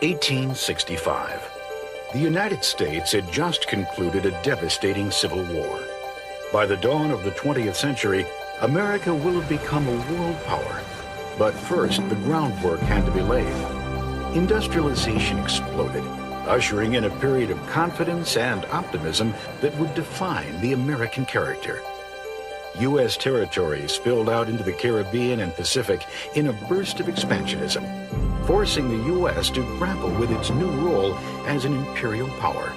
1865. The United States had just concluded a devastating civil war. By the dawn of the 20th century, America will have become a world power. But first, the groundwork had to be laid. Industrialization exploded, ushering in a period of confidence and optimism that would define the American character. U.S. territory spilled out into the Caribbean and Pacific in a burst of expansionism, forcing the U.S. to grapple with its new role as an imperial power.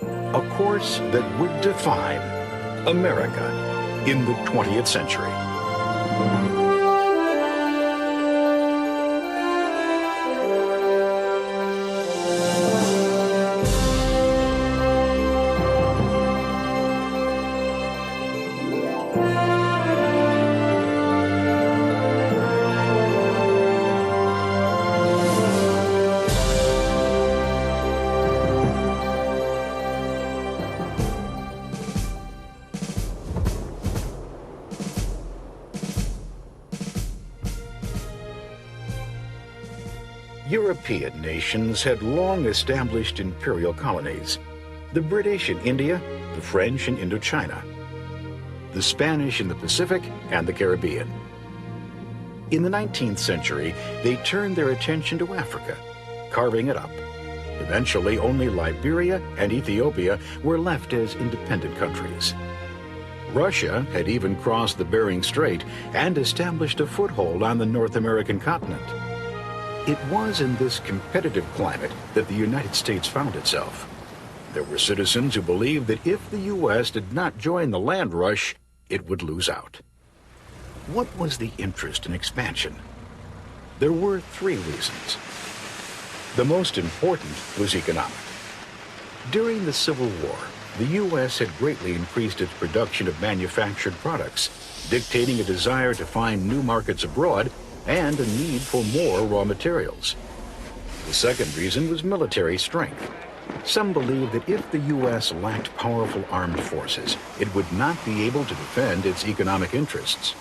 A course that would define America in the 20th century. European nations had long established imperial colonies. The British in India, the French in Indochina, the Spanish in the Pacific and the Caribbean. In the 19th century, they turned their attention to Africa, carving it up. Eventually, only Liberia and Ethiopia were left as independent countries. Russia had even crossed the Bering Strait and established a foothold on the North American continent. It was in this competitive climate that the United States found itself. There were citizens who believed that if the U.S. did not join the land rush, it would lose out. What was the interest in expansion? There were three reasons. The most important was economic. During the Civil War, the U.S. had greatly increased its production of manufactured products, dictating a desire to find new markets abroad and a need for more raw materials. The second reason was military strength. Some believed that if the U.S. lacked powerful armed forces, it would not be able to defend its economic interests.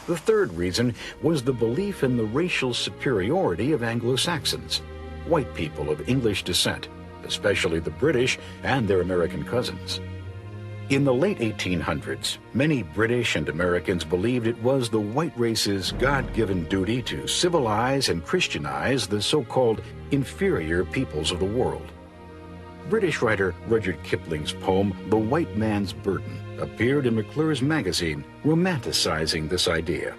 The third reason was the belief in the racial superiority of Anglo-Saxons, white people of English descent, especially the British and their American cousins. In the late 1800s, many British and Americans believed it was the white race's God-given duty to civilize and Christianize the so-called inferior peoples of the world. British writer Rudyard Kipling's poem, The White Man's Burden, appeared in McClure's magazine, romanticizing this idea.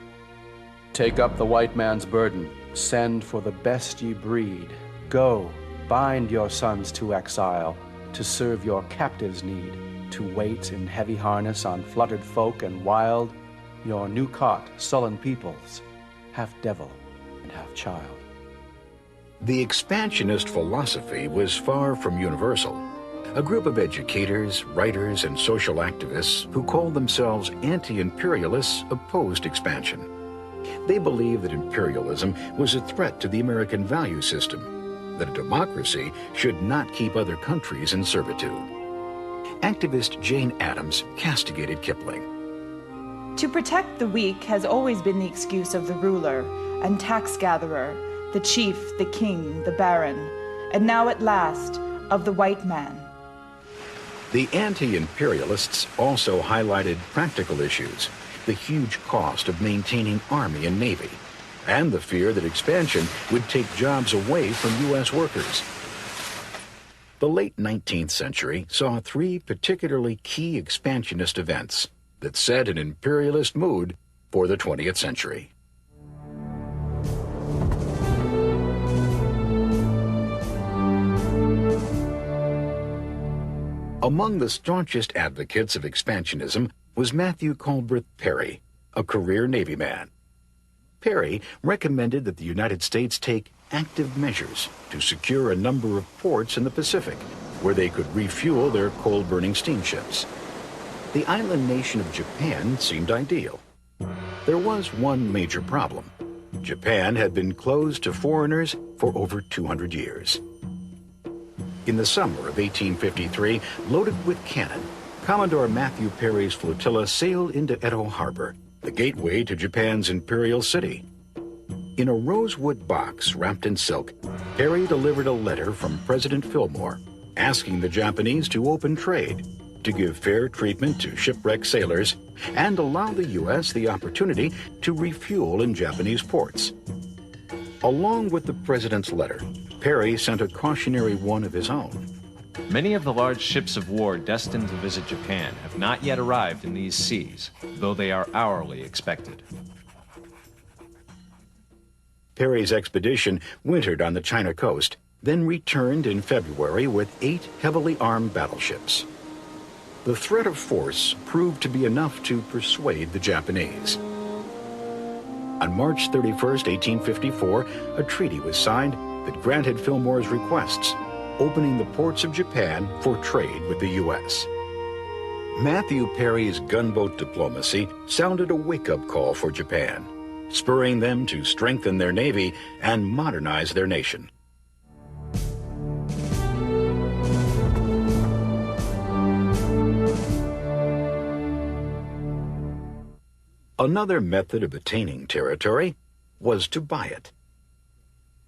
Take up the white man's burden, send for the best ye breed. Go, bind your sons to exile, to serve your captives' need. To wait in heavy harness on fluttered folk and wild, your new-caught, sullen peoples, half devil and half child. The expansionist philosophy was far from universal. A group of educators, writers, and social activists who called themselves anti-imperialists opposed expansion. They believed that imperialism was a threat to the American value system, that a democracy should not keep other countries in servitude. Activist Jane Addams castigated Kipling. To protect the weak has always been the excuse of the ruler and tax gatherer, the chief, the king, the baron, and now at last of the white man. The anti-imperialists also highlighted practical issues, the huge cost of maintaining army and navy, and the fear that expansion would take jobs away from U.S. workers. The late 19th century saw three particularly key expansionist events that set an imperialist mood for the 20th century. Among the staunchest advocates of expansionism was Matthew Culbreth Perry, a career Navy man. Perry recommended that the United States take active measures to secure a number of ports in the Pacific where they could refuel their coal-burning steamships. The island nation of Japan seemed ideal. There was one major problem. Japan had been closed to foreigners for over 200 years. In the summer of 1853, loaded with cannon, Commodore Matthew Perry's flotilla sailed into Edo Harbor, the gateway to Japan's imperial city. In a rosewood box wrapped in silk, Perry delivered a letter from President Fillmore asking the Japanese to open trade, to give fair treatment to shipwrecked sailors, and allow the U.S. the opportunity to refuel in Japanese ports. Along with the president's letter, Perry sent a cautionary one of his own. Many of the large ships of war destined to visit Japan have not yet arrived in these seas, though they are hourly expected. Perry's expedition wintered on the China coast, then returned in February with 8 heavily armed battleships. The threat of force proved to be enough to persuade the Japanese. On March 31, 1854, a treaty was signed that granted Fillmore's requests, opening the ports of Japan for trade with the U.S. Matthew Perry's gunboat diplomacy sounded a wake-up call for Japan, spurring them to strengthen their navy and modernize their nation. Another method of attaining territory was to buy it.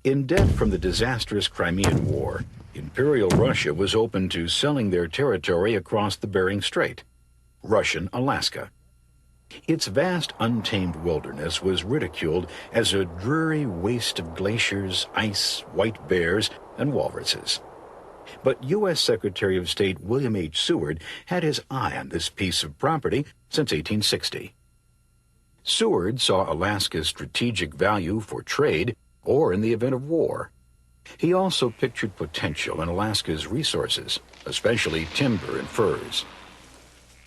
In debt from the disastrous Crimean War, Imperial Russia was open to selling their territory across the Bering Strait, Russian Alaska. Its vast untamed wilderness was ridiculed as a dreary waste of glaciers, ice, white bears, and walruses. But U.S. Secretary of State William H. Seward had his eye on this piece of property since 1860. Seward saw Alaska's strategic value for trade or in the event of war. He also pictured potential in Alaska's resources, especially timber and furs.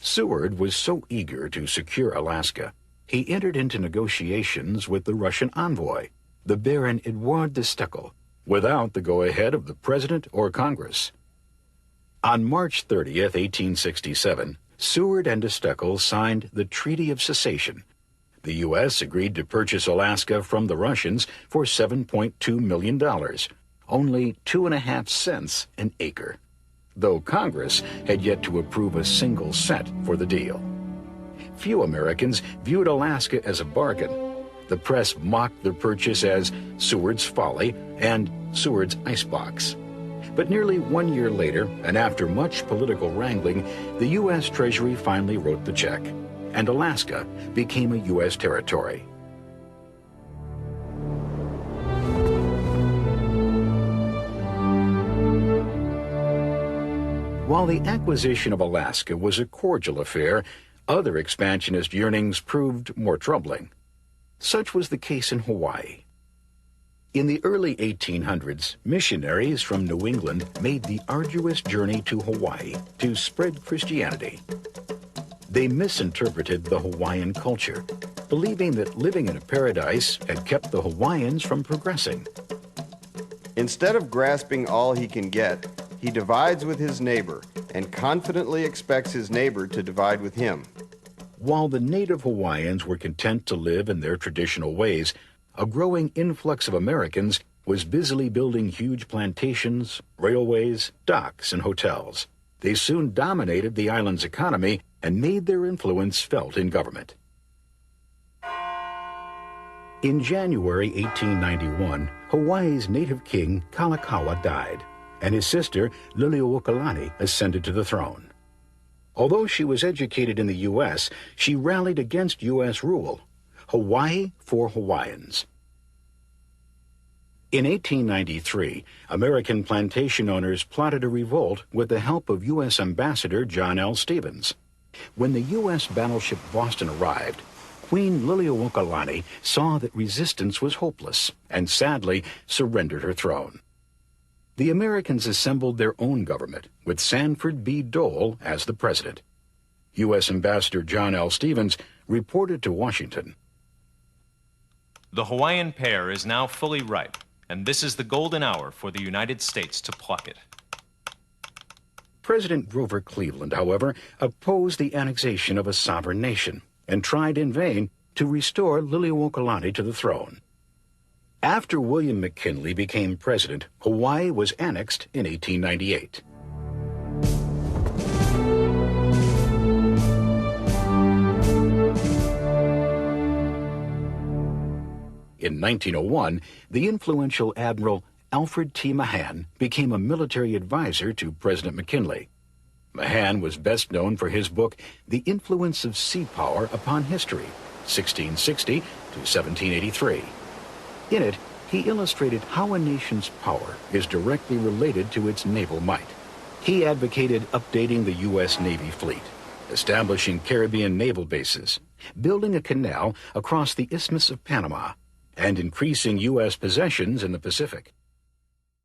Seward was so eager to secure Alaska, he entered into negotiations with the Russian envoy, the Baron Eduard de Steckel, without the go-ahead of the President or Congress. On March 30th, 1867, Seward and de Steckel signed the Treaty of Cessation. The U.S. agreed to purchase Alaska from the Russians for $7.2 million, only 2.5 cents an acre, though Congress had yet to approve a single cent for the deal. Few Americans viewed Alaska as a bargain. The press mocked the purchase as Seward's folly and Seward's icebox. But nearly 1 year later, and after much political wrangling, the U.S. Treasury finally wrote the check, and Alaska became a U.S. territory. While the acquisition of Alaska was a cordial affair, other expansionist yearnings proved more troubling. Such was the case in Hawaii. In the early 1800s, missionaries from New England made the arduous journey to Hawaii to spread Christianity. They misinterpreted the Hawaiian culture, believing that living in a paradise had kept the Hawaiians from progressing. Instead of grasping all he can get, he divides with his neighbor and confidently expects his neighbor to divide with him. While the native Hawaiians were content to live in their traditional ways, a growing influx of Americans was busily building huge plantations, railways, docks, and hotels. They soon dominated the island's economy and made their influence felt in government. In January 1891, Hawaii's native king Kalakaua died, and his sister Liliuokalani ascended to the throne. Although she was educated in the U.S., she rallied against U.S. rule. Hawaii for Hawaiians. In 1893, American plantation owners plotted a revolt with the help of U.S. Ambassador John L. Stevens. When the U.S. battleship Boston arrived, Queen Liliuokalani saw that resistance was hopeless and sadly surrendered her throne. The Americans assembled their own government, with Sanford B. Dole as the president. U.S. Ambassador John L. Stevens reported to Washington. The Hawaiian pear is now fully ripe, and this is the golden hour for the United States to pluck it. President Grover Cleveland, however, opposed the annexation of a sovereign nation and tried in vain to restore Liliuokalani to the throne. After William McKinley became president, Hawaii was annexed in 1898. In 1901, the influential Admiral Alfred T. Mahan became a military advisor to President McKinley. Mahan was best known for his book, The Influence of Sea Power Upon History, 1660 to 1783. In it, he illustrated how a nation's power is directly related to its naval might. He advocated updating the U.S. Navy fleet, establishing Caribbean naval bases, building a canal across the Isthmus of Panama, and increasing U.S. possessions in the Pacific.